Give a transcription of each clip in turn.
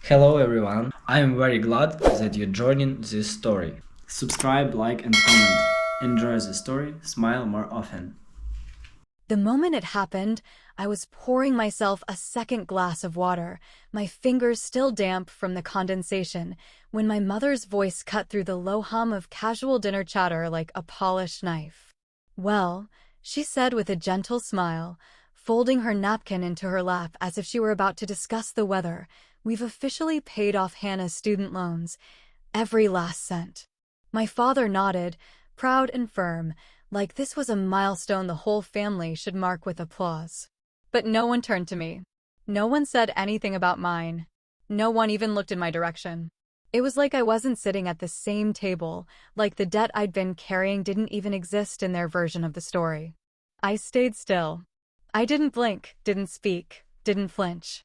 Hello everyone, I am very glad that you're joining this story. Subscribe, like, and comment. Enjoy the story, smile more often. The moment it happened, I was pouring myself a second glass of water, my fingers still damp from the condensation, when my mother's voice cut through the low hum of casual dinner chatter like a polished knife. "Well," she said with a gentle smile, folding her napkin into her lap as if she were about to discuss the weather, "we've officially paid off Hannah's student loans, every last cent." My father nodded, proud and firm, like this was a milestone the whole family should mark with applause. But no one turned to me. No one said anything about mine. No one even looked in my direction. It was like I wasn't sitting at the same table, like the debt I'd been carrying didn't even exist in their version of the story. I stayed still. I didn't blink, didn't speak, didn't flinch.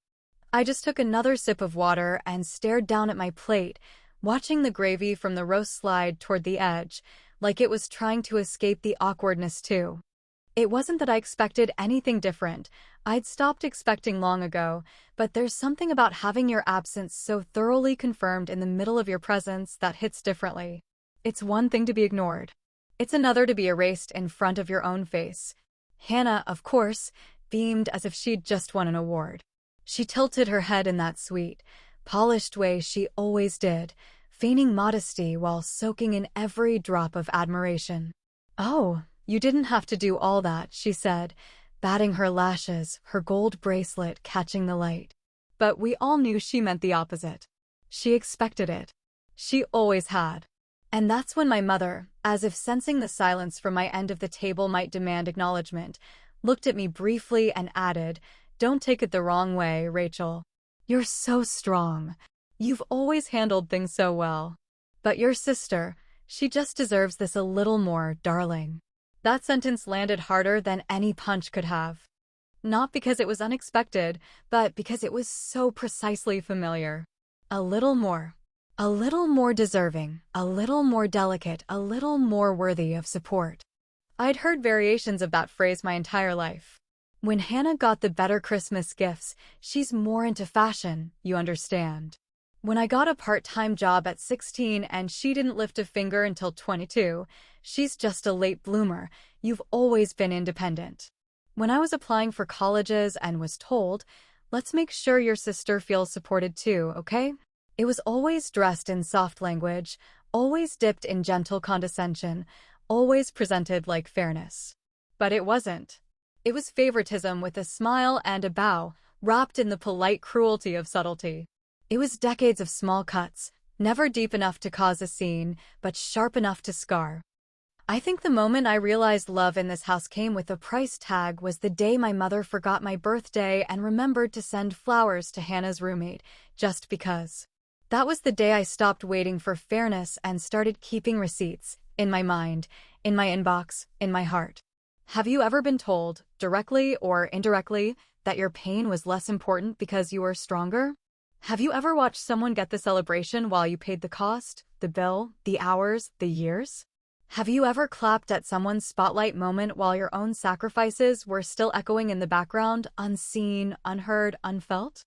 I just took another sip of water and stared down at my plate, watching the gravy from the roast slide toward the edge, like it was trying to escape the awkwardness too. It wasn't that I expected anything different. I'd stopped expecting long ago, but there's something about having your absence so thoroughly confirmed in the middle of your presence that hits differently. It's one thing to be ignored. It's another to be erased in front of your own face. Hannah, of course, beamed as if she'd just won an award. She tilted her head in that sweet, polished way she always did, feigning modesty while soaking in every drop of admiration. "Oh, you didn't have to do all that," she said, batting her lashes, her gold bracelet catching the light. But we all knew she meant the opposite. She expected it. She always had. And that's when my mother, as if sensing the silence from my end of the table might demand acknowledgement, looked at me briefly and added, "Don't take it the wrong way, Rachel. You're so strong. You've always handled things so well. But your sister, she just deserves this a little more, darling." That sentence landed harder than any punch could have. Not because it was unexpected, but because it was so precisely familiar. A little more. A little more deserving, a little more delicate, a little more worthy of support. I'd heard variations of that phrase my entire life. When Hannah got the better Christmas gifts, she's more into fashion, you understand. When I got a part-time job at 16 and she didn't lift a finger until 22, she's just a late bloomer, you've always been independent. When I was applying for colleges and was told, "Let's make sure your sister feels supported too, okay?" It was always dressed in soft language, always dipped in gentle condescension, always presented like fairness. But it wasn't. It was favoritism with a smile and a bow, wrapped in the polite cruelty of subtlety. It was decades of small cuts, never deep enough to cause a scene, but sharp enough to scar. I think the moment I realized love in this house came with a price tag was the day my mother forgot my birthday and remembered to send flowers to Hannah's roommate, just because. That was the day I stopped waiting for fairness and started keeping receipts, in my mind, in my inbox, in my heart. Have you ever been told, directly or indirectly, that your pain was less important because you were stronger? Have you ever watched someone get the celebration while you paid the cost, the bill, the hours, the years? Have you ever clapped at someone's spotlight moment while your own sacrifices were still echoing in the background, unseen, unheard, unfelt?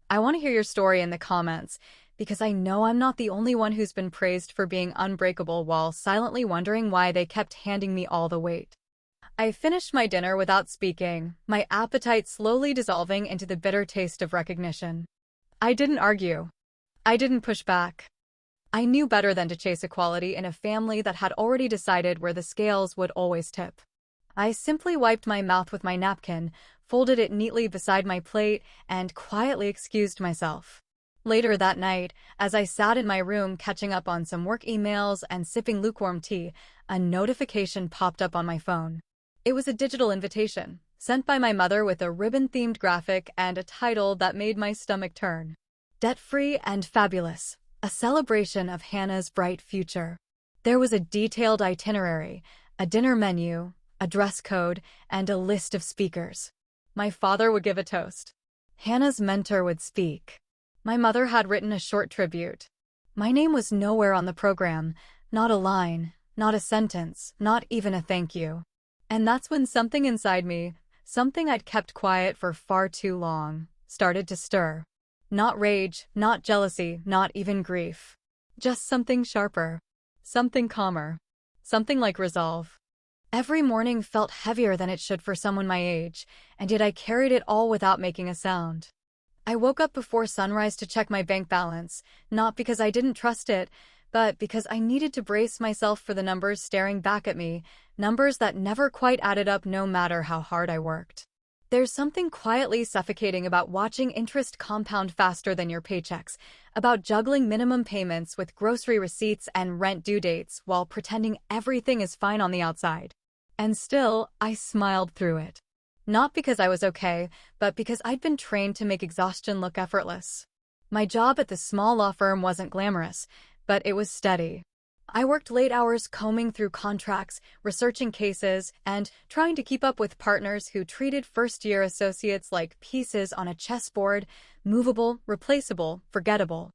I want to hear your story in the comments, because I know I'm not the only one who's been praised for being unbreakable while silently wondering why they kept handing me all the weight. I finished my dinner without speaking, my appetite slowly dissolving into the bitter taste of recognition. I didn't argue. I didn't push back. I knew better than to chase equality in a family that had already decided where the scales would always tip. I simply wiped my mouth with my napkin, folded it neatly beside my plate, and quietly excused myself. Later that night, as I sat in my room catching up on some work emails and sipping lukewarm tea, a notification popped up on my phone. It was a digital invitation, sent by my mother with a ribbon-themed graphic and a title that made my stomach turn. "Debt-free and fabulous, a celebration of Hannah's bright future." There was a detailed itinerary, a dinner menu, a dress code, and a list of speakers. My father would give a toast. Hannah's mentor would speak. My mother had written a short tribute. My name was nowhere on the program, not a line, not a sentence, not even a thank you. And that's when something inside me, something I'd kept quiet for far too long, started to stir. Not rage, not jealousy, not even grief. Just something sharper. Something calmer. Something like resolve. Every morning felt heavier than it should for someone my age, and yet I carried it all without making a sound. I woke up before sunrise to check my bank balance, not because I didn't trust it, but because I needed to brace myself for the numbers staring back at me, numbers that never quite added up no matter how hard I worked. There's something quietly suffocating about watching interest compound faster than your paychecks, about juggling minimum payments with grocery receipts and rent due dates while pretending everything is fine on the outside. And still, I smiled through it. Not because I was okay, but because I'd been trained to make exhaustion look effortless. My job at the small law firm wasn't glamorous, but it was steady. I worked late hours combing through contracts, researching cases, and trying to keep up with partners who treated first-year associates like pieces on a chessboard, movable, replaceable, forgettable.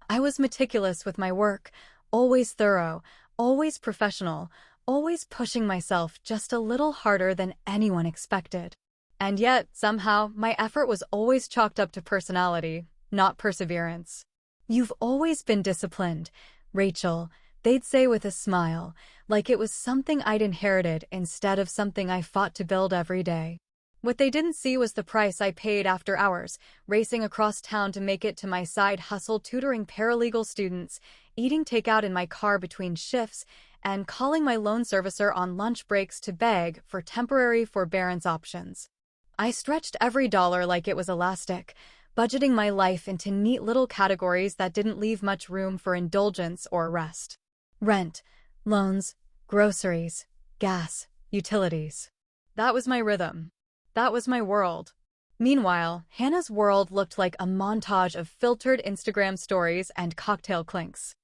I was meticulous with my work, always thorough, always professional, always pushing myself just a little harder than anyone expected. And yet, somehow, my effort was always chalked up to personality, not perseverance. "You've always been disciplined, Rachel," they'd say with a smile, like it was something I'd inherited instead of something I fought to build every day. What they didn't see was the price I paid after hours, racing across town to make it to my side hustle tutoring paralegal students, eating takeout in my car between shifts, and calling my loan servicer on lunch breaks to beg for temporary forbearance options. I stretched every dollar like it was elastic, budgeting my life into neat little categories that didn't leave much room for indulgence or rest. Rent, loans, groceries, gas, utilities. That was my rhythm. That was my world. Meanwhile, Hannah's world looked like a montage of filtered Instagram stories and cocktail clinks.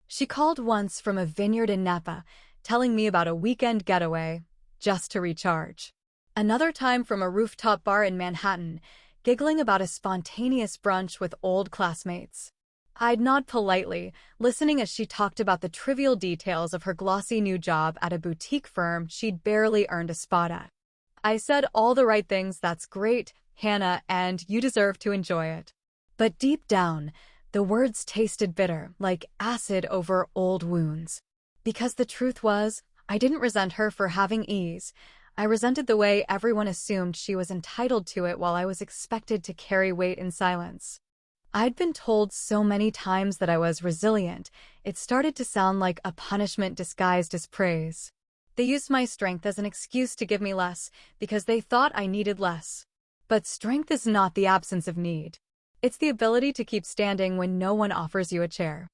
She called once from a vineyard in Napa, telling me about a weekend getaway, just to recharge. Another time from a rooftop bar in Manhattan, giggling about a spontaneous brunch with old classmates. I'd nod politely, listening as she talked about the trivial details of her glossy new job at a boutique firm she'd barely earned a spot at. I said all the right things, "That's great, Hannah, and you deserve to enjoy it." But deep down, the words tasted bitter, like acid over old wounds. Because the truth was, I didn't resent her for having ease. I resented the way everyone assumed she was entitled to it while I was expected to carry weight in silence. I'd been told so many times that I was resilient, it started to sound like a punishment disguised as praise. They used my strength as an excuse to give me less, because they thought I needed less. But strength is not the absence of need. It's the ability to keep standing when no one offers you a chair.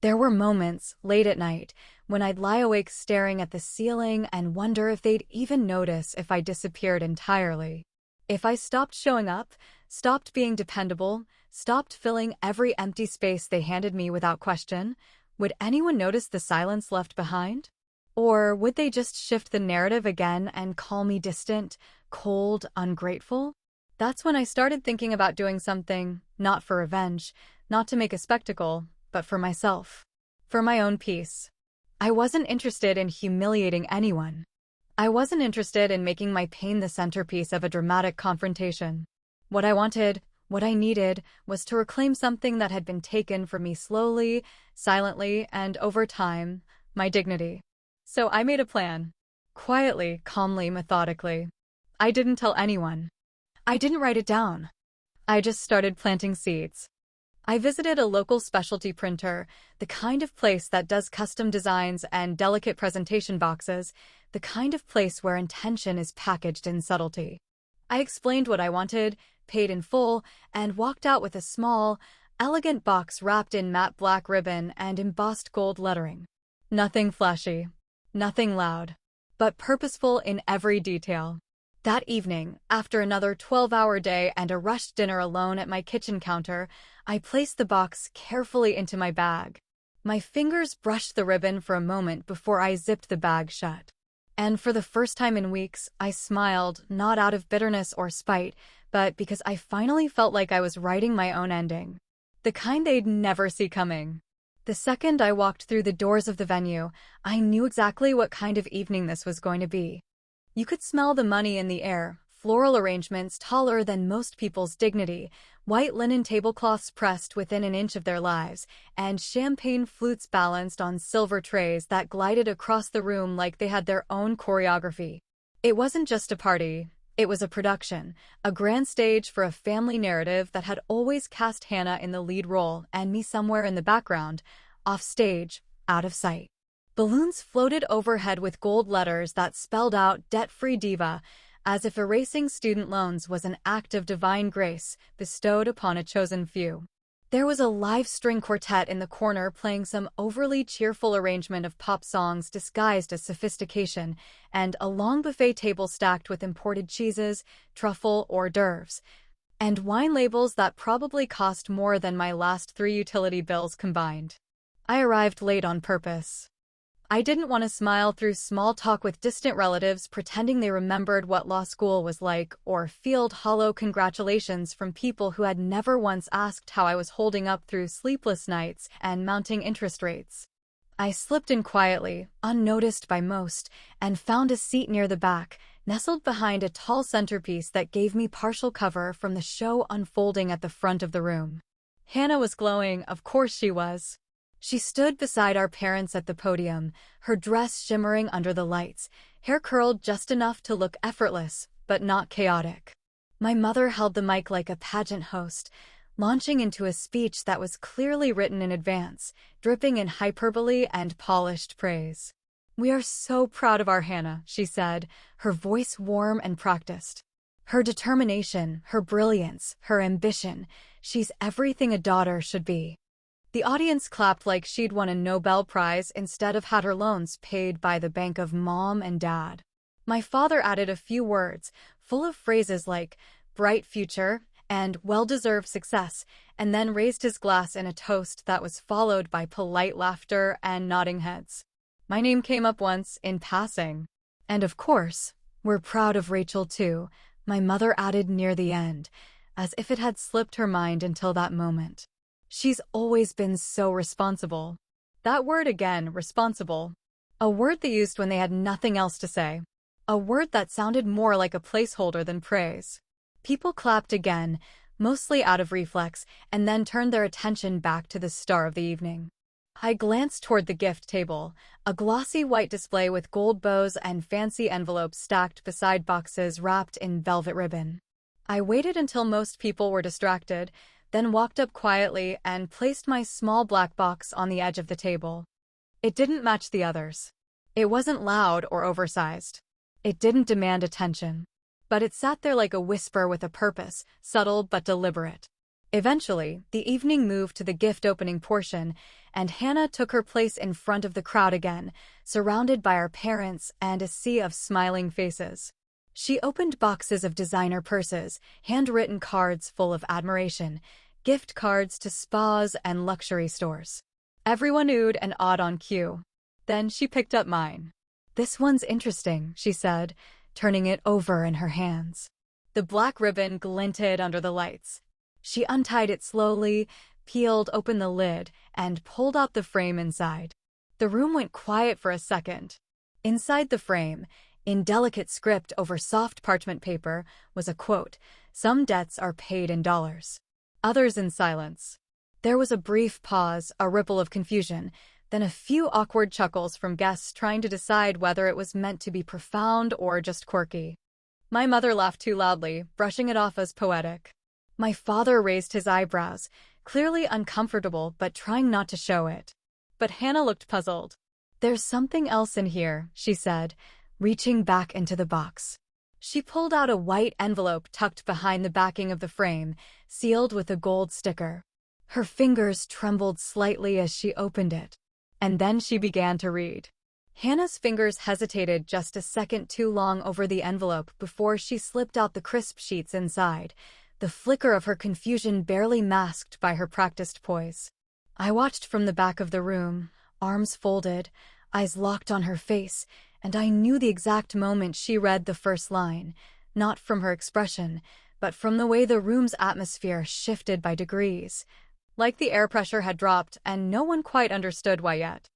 There were moments, late at night, when I'd lie awake staring at the ceiling and wonder if they'd even notice if I disappeared entirely. If I stopped showing up, stopped being dependable, stopped filling every empty space they handed me without question, would anyone notice the silence left behind? Or would they just shift the narrative again and call me distant, cold, ungrateful? That's when I started thinking about doing something, not for revenge, not to make a spectacle, but for myself. For my own peace. I wasn't interested in humiliating anyone. I wasn't interested in making my pain the centerpiece of a dramatic confrontation. What I wanted, what I needed, was to reclaim something that had been taken from me slowly, silently, and over time, my dignity. So I made a plan. Quietly, calmly, methodically. I didn't tell anyone. I didn't write it down. I just started planting seeds. I visited a local specialty printer, the kind of place that does custom designs and delicate presentation boxes, the kind of place where intention is packaged in subtlety. I explained what I wanted, paid in full, and walked out with a small, elegant box wrapped in matte black ribbon and embossed gold lettering. Nothing flashy, nothing loud, but purposeful in every detail. That evening, after another 12-hour day and a rushed dinner alone at my kitchen counter, I placed the box carefully into my bag. My fingers brushed the ribbon for a moment before I zipped the bag shut. And for the first time in weeks, I smiled, not out of bitterness or spite, but because I finally felt like I was writing my own ending. The kind they'd never see coming. The second I walked through the doors of the venue, I knew exactly what kind of evening this was going to be. You could smell the money in the air, floral arrangements taller than most people's dignity, white linen tablecloths pressed within an inch of their lives, and champagne flutes balanced on silver trays that glided across the room like they had their own choreography. It wasn't just a party, it was a production, a grand stage for a family narrative that had always cast Hannah in the lead role and me somewhere in the background, off stage, out of sight. Balloons floated overhead with gold letters that spelled out "Debt-Free Diva," as if erasing student loans was an act of divine grace bestowed upon a chosen few. There was a live string quartet in the corner playing some overly cheerful arrangement of pop songs disguised as sophistication, and a long buffet table stacked with imported cheeses, truffle hors d'oeuvres, and wine labels that probably cost more than my last 3 utility bills combined. I arrived late on purpose. I didn't want to smile through small talk with distant relatives pretending they remembered what law school was like, or field hollow congratulations from people who had never once asked how I was holding up through sleepless nights and mounting interest rates. I slipped in quietly, unnoticed by most, and found a seat near the back, nestled behind a tall centerpiece that gave me partial cover from the show unfolding at the front of the room. Hannah was glowing, of course she was. She stood beside our parents at the podium, her dress shimmering under the lights, hair curled just enough to look effortless, but not chaotic. My mother held the mic like a pageant host, launching into a speech that was clearly written in advance, dripping in hyperbole and polished praise. "We are so proud of our Hannah," she said, her voice warm and practiced. "Her determination, her brilliance, her ambition, she's everything a daughter should be." The audience clapped like she'd won a Nobel Prize instead of had her loans paid by the bank of mom and dad. My father added a few words, full of phrases like "bright future" and "well-deserved success," and then raised his glass in a toast that was followed by polite laughter and nodding heads. My name came up once, in passing. "And of course, we're proud of Rachel too," my mother added near the end, as if it had slipped her mind until that moment. "She's always been so responsible." That word again, responsible. A word they used when they had nothing else to say. A word that sounded more like a placeholder than praise. People clapped again, mostly out of reflex, and then turned their attention back to the star of the evening. I glanced toward the gift table, a glossy white display with gold bows and fancy envelopes stacked beside boxes wrapped in velvet ribbon. I waited until most people were distracted, then walked up quietly and placed my small black box on the edge of the table. It didn't match the others. It wasn't loud or oversized. It didn't demand attention. But it sat there like a whisper with a purpose, subtle but deliberate. Eventually, the evening moved to the gift-opening portion, and Hannah took her place in front of the crowd again, surrounded by our parents and a sea of smiling faces. She opened boxes of designer purses, handwritten cards full of admiration, gift cards to spas and luxury stores. Everyone oohed and awed on cue. Then she picked up mine. "This one's interesting," she said, turning it over in her hands. The black ribbon glinted under the lights. She untied it slowly, peeled open the lid, and pulled out the frame inside. The room went quiet for a second. Inside the frame, in delicate script over soft parchment paper, was a quote: "Some debts are paid in dollars. Others in silence." There was a brief pause, a ripple of confusion, then a few awkward chuckles from guests trying to decide whether it was meant to be profound or just quirky. My mother laughed too loudly, brushing it off as poetic. My father raised his eyebrows, clearly uncomfortable but trying not to show it. But Hannah looked puzzled. "There's something else in here," she said, reaching back into the box. She pulled out a white envelope tucked behind the backing of the frame, sealed with a gold sticker. Her fingers trembled slightly as she opened it. And then she began to read. Hannah's fingers hesitated just a second too long over the envelope before she slipped out the crisp sheets inside, the flicker of her confusion barely masked by her practiced poise. I watched from the back of the room, arms folded, eyes locked on her face, and I knew the exact moment she read the first line, not from her expression, but from the way the room's atmosphere shifted by degrees. Like the air pressure had dropped, and no one quite understood why yet.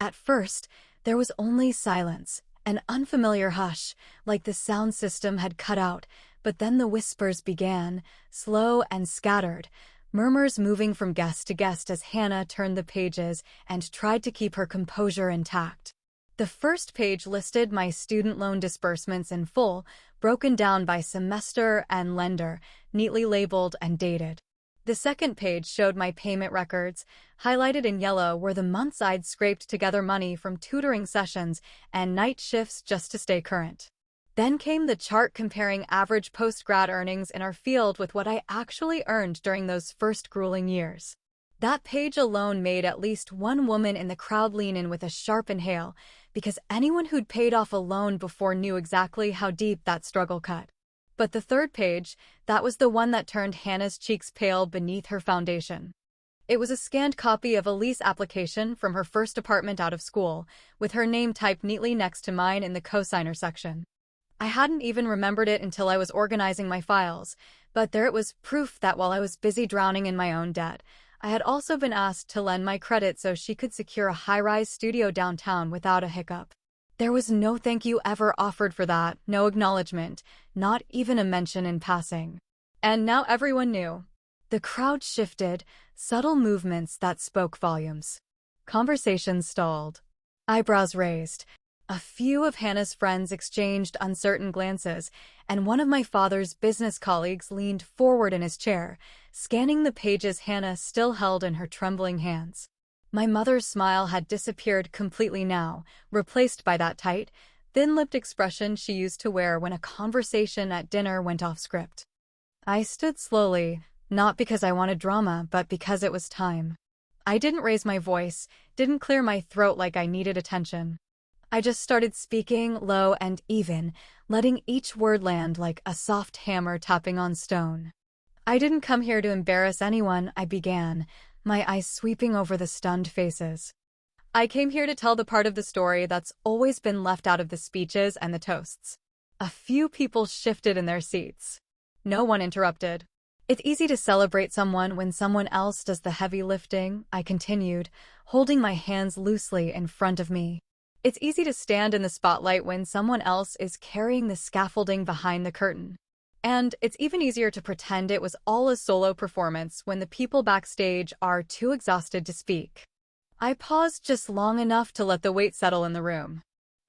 At first, there was only silence, an unfamiliar hush, like the sound system had cut out, But then the whispers began, slow and scattered, murmurs moving from guest to guest as Hannah turned the pages and tried to keep her composure intact. The first page listed my student loan disbursements in full, broken down by semester and lender, neatly labeled and dated. The second page showed my payment records. Highlighted in yellow were the months I'd scraped together money from tutoring sessions and night shifts just to stay current. Then came the chart comparing average post-grad earnings in our field with what I actually earned during those first grueling years. That page alone made at least one woman in the crowd lean in with a sharp inhale, because anyone who'd paid off a loan before knew exactly how deep that struggle cut. But the third page, that was the one that turned Hannah's cheeks pale beneath her foundation. It was a scanned copy of a lease application from her first apartment out of school, with her name typed neatly next to mine in the cosigner section. I hadn't even remembered it until I was organizing my files, but there it was, proof that while I was busy drowning in my own debt, I had also been asked to lend my credit so she could secure a high-rise studio downtown without a hiccup. There was no thank you ever offered for that, no acknowledgement, not even a mention in passing. And now everyone knew. The crowd shifted, subtle movements that spoke volumes. Conversations stalled. Eyebrows raised. A few of Hannah's friends exchanged uncertain glances, and one of my father's business colleagues leaned forward in his chair, scanning the pages Hannah still held in her trembling hands. My mother's smile had disappeared completely now, replaced by that tight, thin-lipped expression she used to wear when a conversation at dinner went off script. I stood slowly, not because I wanted drama, but because it was time. I didn't raise my voice, didn't clear my throat like I needed attention. I just started speaking low and even, letting each word land like a soft hammer tapping on stone. I didn't come here to embarrass anyone, I began, my eyes sweeping over the stunned faces. I came here to tell the part of the story that's always been left out of the speeches and the toasts. A few people shifted in their seats. No one interrupted. It's easy to celebrate someone when someone else does the heavy lifting, I continued, holding my hands loosely in front of me. It's easy to stand in the spotlight when someone else is carrying the scaffolding behind the curtain. And it's even easier to pretend it was all a solo performance when the people backstage are too exhausted to speak. I paused just long enough to let the weight settle in the room.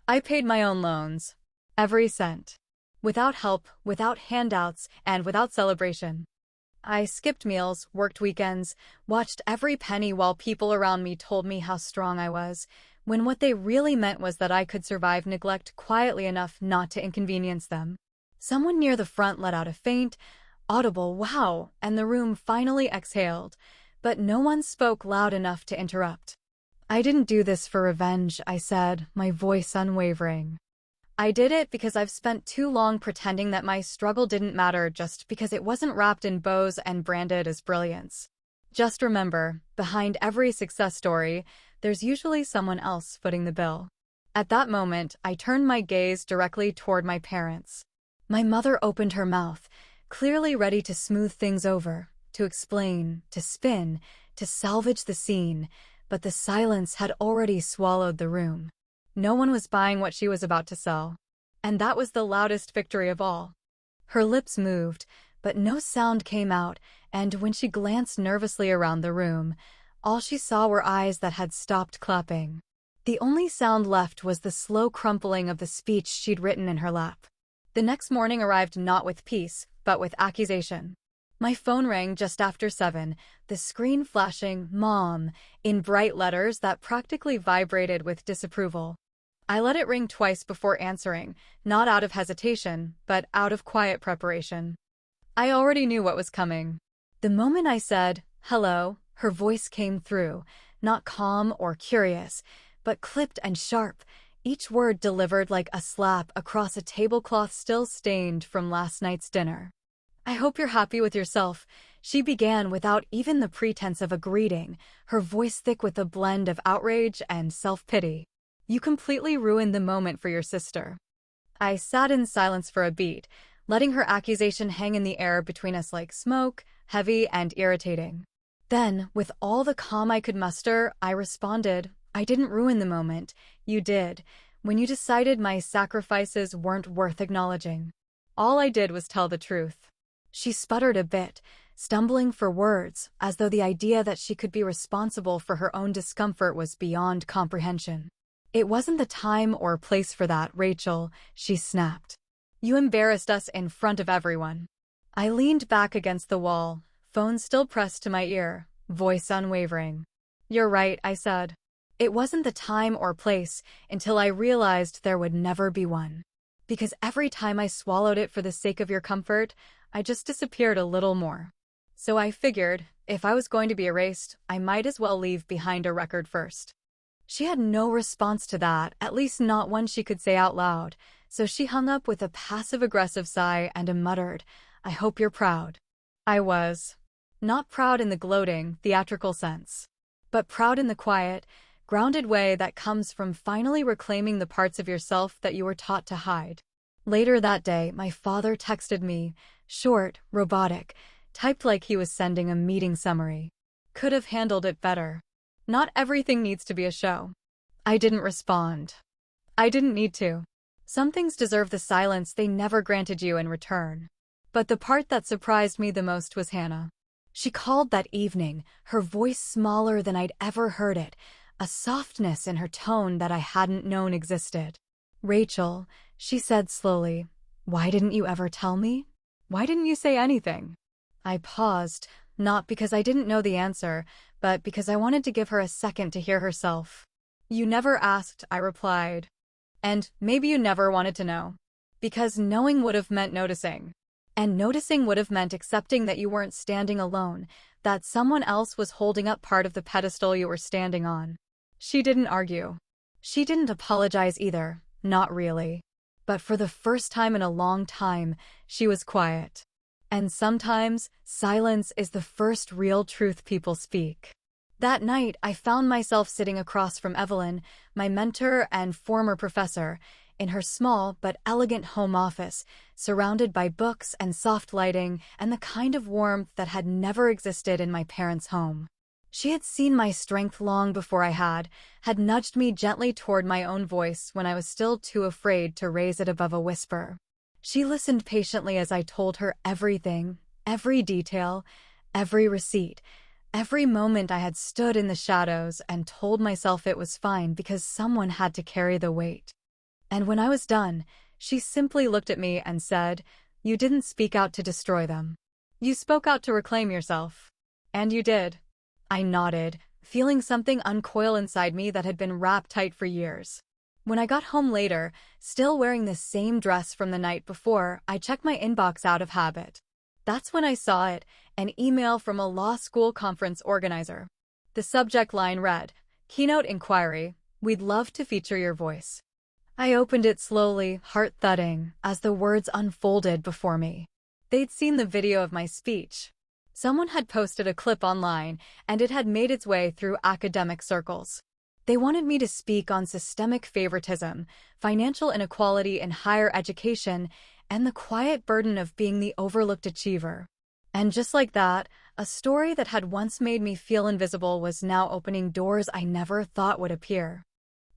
I paid my own loans. Every cent. Without help, without handouts, and without celebration. I skipped meals, worked weekends, watched every penny while people around me told me how strong I was, when what they really meant was that I could survive neglect quietly enough not to inconvenience them. Someone near the front let out a faint, audible wow, and the room finally exhaled, but no one spoke loud enough to interrupt. I didn't do this for revenge, I said, my voice unwavering. I did it because I've spent too long pretending that my struggle didn't matter just because it wasn't wrapped in bows and branded as brilliance. Just remember, behind every success story, there's usually someone else footing the bill. At that moment, I turned my gaze directly toward my parents. My mother opened her mouth, clearly ready to smooth things over, to explain, to spin, to salvage the scene, but the silence had already swallowed the room. No one was buying what she was about to sell. And that was the loudest victory of all. Her lips moved, but no sound came out, and when she glanced nervously around the room, all she saw were eyes that had stopped clapping. The only sound left was the slow crumpling of the speech she'd written in her lap. The next morning arrived not with peace, but with accusation. My phone rang just after 7, the screen flashing "Mom" in bright letters that practically vibrated with disapproval. I let it ring twice before answering, not out of hesitation, but out of quiet preparation. I already knew what was coming. The moment I said, "Hello," her voice came through, not calm or curious, but clipped and sharp, each word delivered like a slap across a tablecloth still stained from last night's dinner. "I hope you're happy with yourself," she began without even the pretense of a greeting, her voice thick with a blend of outrage and self-pity. "You completely ruined the moment for your sister." I sat in silence for a beat, letting her accusation hang in the air between us like smoke, heavy and irritating. Then, with all the calm I could muster, I responded, "I didn't ruin the moment. You did, when you decided my sacrifices weren't worth acknowledging." All I did was tell the truth. She sputtered a bit, stumbling for words, as though the idea that she could be responsible for her own discomfort was beyond comprehension. It wasn't the time or place for that, Rachel, she snapped. You embarrassed us in front of everyone. I leaned back against the wall, phone still pressed to my ear, voice unwavering. You're right, I said. It wasn't the time or place until I realized there would never be one. Because every time I swallowed it for the sake of your comfort, I just disappeared a little more. So I figured, if I was going to be erased, I might as well leave behind a record first. She had no response to that, at least not one she could say out loud, so she hung up with a passive-aggressive sigh and a muttered, I hope you're proud. I was. Not proud in the gloating, theatrical sense, but proud in the quiet, grounded way that comes from finally reclaiming the parts of yourself that you were taught to hide. Later that day, my father texted me, short, robotic, typed like he was sending a meeting summary. Could have handled it better. Not everything needs to be a show. I didn't respond. I didn't need to. Some things deserve the silence they never granted you in return. But the part that surprised me the most was Hannah. She called that evening, her voice smaller than I'd ever heard it, a softness in her tone that I hadn't known existed. Rachel, she said slowly, why didn't you ever tell me? Why didn't you say anything? I paused, not because I didn't know the answer, but because I wanted to give her a second to hear herself. You never asked, I replied. And maybe you never wanted to know. Because knowing would have meant noticing. And noticing would have meant accepting that you weren't standing alone, that someone else was holding up part of the pedestal you were standing on. She didn't argue. She didn't apologize either, not really. But for the first time in a long time, she was quiet. And sometimes, silence is the first real truth people speak. That night, I found myself sitting across from Evelyn, my mentor and former professor, in her small but elegant home office, surrounded by books and soft lighting and the kind of warmth that had never existed in my parents' home. She had seen my strength long before I had nudged me gently toward my own voice when I was still too afraid to raise it above a whisper. She listened patiently as I told her everything, every detail, every receipt, every moment I had stood in the shadows and told myself it was fine because someone had to carry the weight. And when I was done, she simply looked at me and said, you didn't speak out to destroy them. You spoke out to reclaim yourself. And you did. I nodded, feeling something uncoil inside me that had been wrapped tight for years. When I got home later, still wearing the same dress from the night before, I checked my inbox out of habit. That's when I saw it, an email from a law school conference organizer. The subject line read, Keynote Inquiry, we'd love to feature your voice. I opened it slowly, heart thudding, as the words unfolded before me. They'd seen the video of my speech. Someone had posted a clip online, and it had made its way through academic circles. They wanted me to speak on systemic favoritism, financial inequality in higher education, and the quiet burden of being the overlooked achiever. And just like that, a story that had once made me feel invisible was now opening doors I never thought would appear.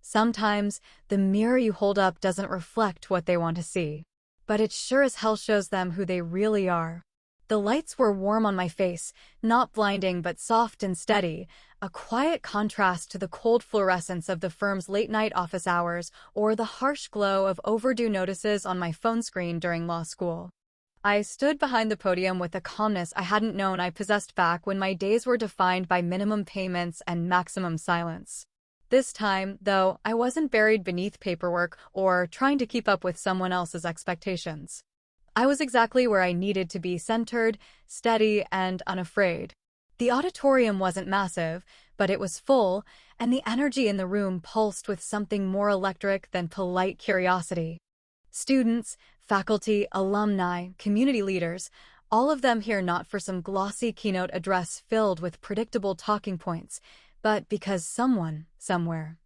Sometimes, the mirror you hold up doesn't reflect what they want to see. But it sure as hell shows them who they really are. The lights were warm on my face, not blinding but soft and steady, a quiet contrast to the cold fluorescence of the firm's late-night office hours or the harsh glow of overdue notices on my phone screen during law school. I stood behind the podium with a calmness I hadn't known I possessed back when my days were defined by minimum payments and maximum silence. This time, though, I wasn't buried beneath paperwork or trying to keep up with someone else's expectations. I was exactly where I needed to be, centered, steady, and unafraid. The auditorium wasn't massive, but it was full, and the energy in the room pulsed with something more electric than polite curiosity. Students, faculty, alumni, community leaders, all of them here not for some glossy keynote address filled with predictable talking points, but because someone, somewhere,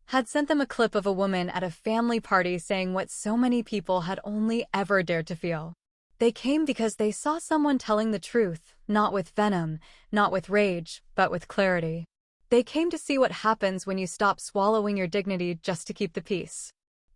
had sent them a clip of a woman at a family party saying what so many people had only ever dared to feel. They came because they saw someone telling the truth, not with venom, not with rage, but with clarity. They came to see what happens when you stop swallowing your dignity just to keep the peace.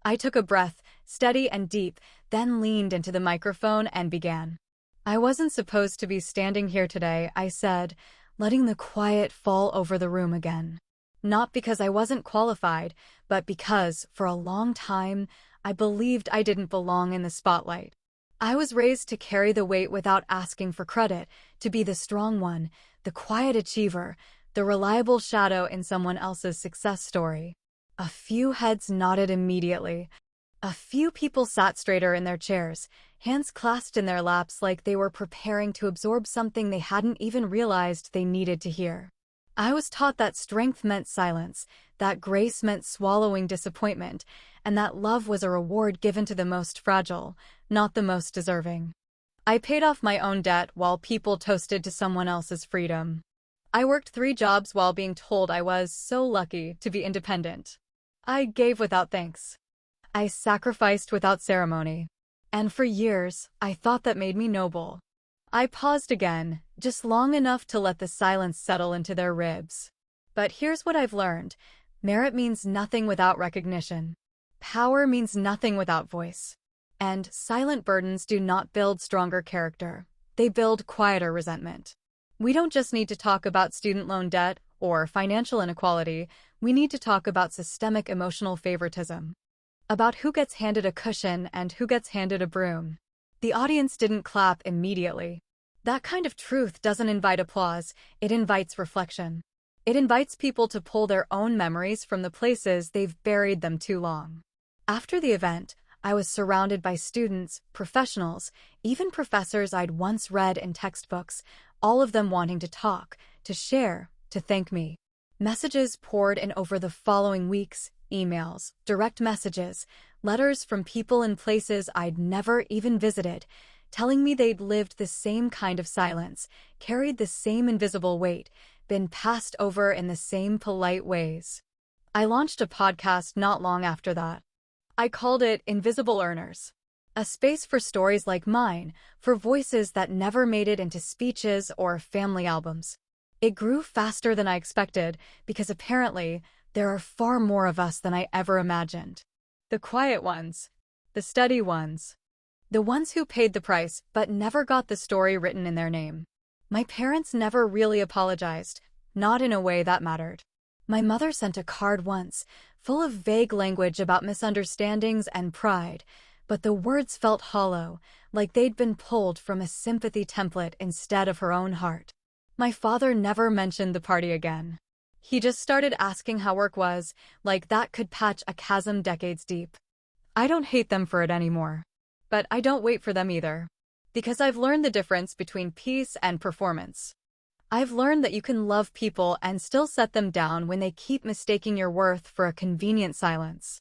I took a breath, steady and deep, then leaned into the microphone and began. I wasn't supposed to be standing here today, I said, letting the quiet fall over the room again. Not because I wasn't qualified, but because, for a long time, I believed I didn't belong in the spotlight. I was raised to carry the weight without asking for credit, to be the strong one, the quiet achiever, the reliable shadow in someone else's success story. A few heads nodded immediately. A few people sat straighter in their chairs, hands clasped in their laps like they were preparing to absorb something they hadn't even realized they needed to hear. I was taught that strength meant silence, that grace meant swallowing disappointment, and that love was a reward given to the most fragile, not the most deserving. I paid off my own debt while people toasted to someone else's freedom. I worked 3 jobs while being told I was so lucky to be independent. I gave without thanks. I sacrificed without ceremony. And for years, I thought that made me noble. I paused again, just long enough to let the silence settle into their ribs. But here's what I've learned. Merit means nothing without recognition. Power means nothing without voice. And silent burdens do not build stronger character. They build quieter resentment. We don't just need to talk about student loan debt or financial inequality. We need to talk about systemic emotional favoritism. About who gets handed a cushion and who gets handed a broom. The audience didn't clap immediately. That kind of truth doesn't invite applause, it invites reflection. It invites people to pull their own memories from the places they've buried them too long. After the event, I was surrounded by students, professionals, even professors I'd once read in textbooks, all of them wanting to talk, to share, to thank me. Messages poured in over the following weeks, emails, direct messages, letters from people in places I'd never even visited, telling me they'd lived the same kind of silence, carried the same invisible weight, been passed over in the same polite ways. I launched a podcast not long after that. I called it Invisible Earners. A space for stories like mine, for voices that never made it into speeches or family albums. It grew faster than I expected because apparently there are far more of us than I ever imagined. The quiet ones. The steady ones. The ones who paid the price but never got the story written in their name. My parents never really apologized, not in a way that mattered. My mother sent a card once, full of vague language about misunderstandings and pride, but the words felt hollow, like they'd been pulled from a sympathy template instead of her own heart. My father never mentioned the party again. He just started asking how work was, like that could patch a chasm decades deep. I don't hate them for it anymore. But I don't wait for them either. Because I've learned the difference between peace and performance. I've learned that you can love people and still set them down when they keep mistaking your worth for a convenient silence.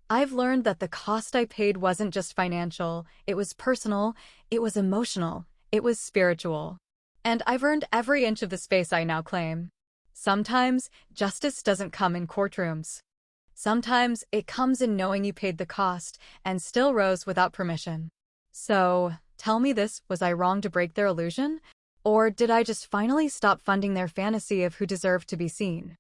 I've learned that the cost I paid wasn't just financial, it was personal, it was emotional, it was spiritual. And I've earned every inch of the space I now claim. Sometimes, justice doesn't come in courtrooms. Sometimes, it comes in knowing you paid the cost and still rose without permission. So, tell me this, was I wrong to break their illusion? Or did I just finally stop funding their fantasy of who deserved to be seen?